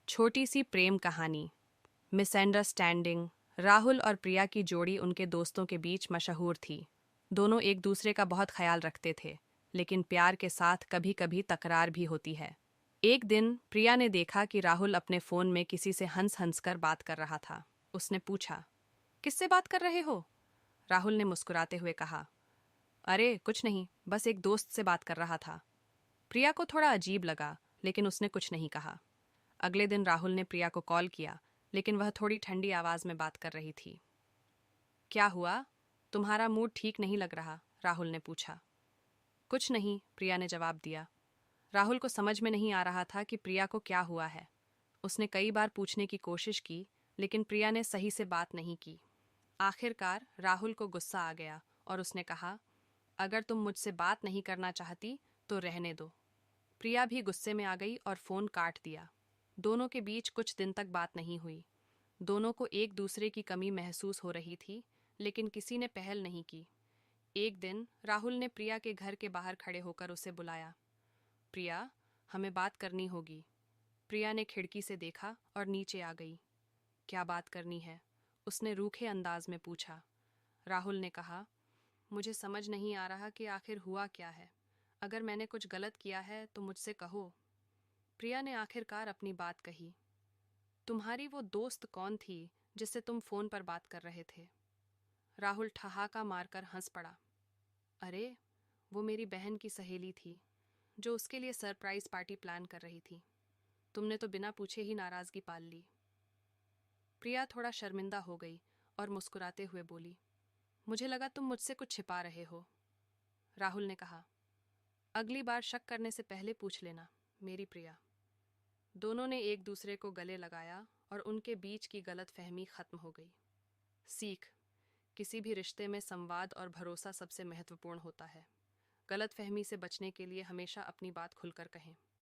छोटी सी प्रेम कहानी। मिसअंडरस्टैंडिंग। राहुल और प्रिया की जोड़ी उनके दोस्तों के बीच मशहूर थी। दोनों एक दूसरे का बहुत ख्याल रखते थे, लेकिन प्यार के साथ कभी कभी तकरार भी होती है। एक दिन प्रिया ने देखा कि राहुल अपने फ़ोन में किसी से हंस हंस कर बात कर रहा था। उसने पूछा, किससे बात कर रहे हो? राहुल ने मुस्कुराते हुए कहा, अरे कुछ नहीं, बस एक दोस्त से बात कर रहा था। प्रिया को थोड़ा अजीब लगा, लेकिन उसने कुछ नहीं कहा। अगले दिन राहुल ने प्रिया को कॉल किया, लेकिन वह थोड़ी ठंडी आवाज में बात कर रही थी। क्या हुआ? तुम्हारा मूड ठीक नहीं लग रहा, राहुल ने पूछा। कुछ नहीं, प्रिया ने जवाब दिया। राहुल को समझ में नहीं आ रहा था कि प्रिया को क्या हुआ है। उसने कई बार पूछने की कोशिश की, लेकिन प्रिया ने सही से बात नहीं की। आखिरकार राहुल को गुस्सा आ गया और उसने कहा, अगर तुम मुझसे बात नहीं करना चाहती तो रहने दो। प्रिया भी गुस्से में आ गई और फोन काट दिया। दोनों के बीच कुछ दिन तक बात नहीं हुई। दोनों को एक दूसरे की कमी महसूस हो रही थी, लेकिन किसी ने पहल नहीं की। एक दिन राहुल ने प्रिया के घर के बाहर खड़े होकर उसे बुलाया। प्रिया, हमें बात करनी होगी। प्रिया ने खिड़की से देखा और नीचे आ गई। क्या बात करनी है? उसने रूखे अंदाज में पूछा। राहुल ने कहा, मुझे समझ नहीं आ रहा कि आखिर हुआ क्या है। अगर मैंने कुछ गलत किया है तो मुझसे कहो। प्रिया ने आखिरकार अपनी बात कही। तुम्हारी वो दोस्त कौन थी जिससे तुम फोन पर बात कर रहे थे? राहुल ठहाका मारकर हंस पड़ा। अरे, वो मेरी बहन की सहेली थी, जो उसके लिए सरप्राइज पार्टी प्लान कर रही थी। तुमने तो बिना पूछे ही नाराजगी पाल ली। प्रिया थोड़ा शर्मिंदा हो गई और मुस्कुराते हुए बोली, मुझे लगा तुम मुझसे कुछ छिपा रहे हो। राहुल ने कहा, अगली बार शक करने से पहले पूछ लेना, मेरी प्रिया। दोनों ने एक दूसरे को गले लगाया और उनके बीच की गलतफहमी खत्म हो गई। सीख, किसी भी रिश्ते में संवाद और भरोसा सबसे महत्वपूर्ण होता है। गलतफहमी से बचने के लिए हमेशा अपनी बात खुलकर कहें।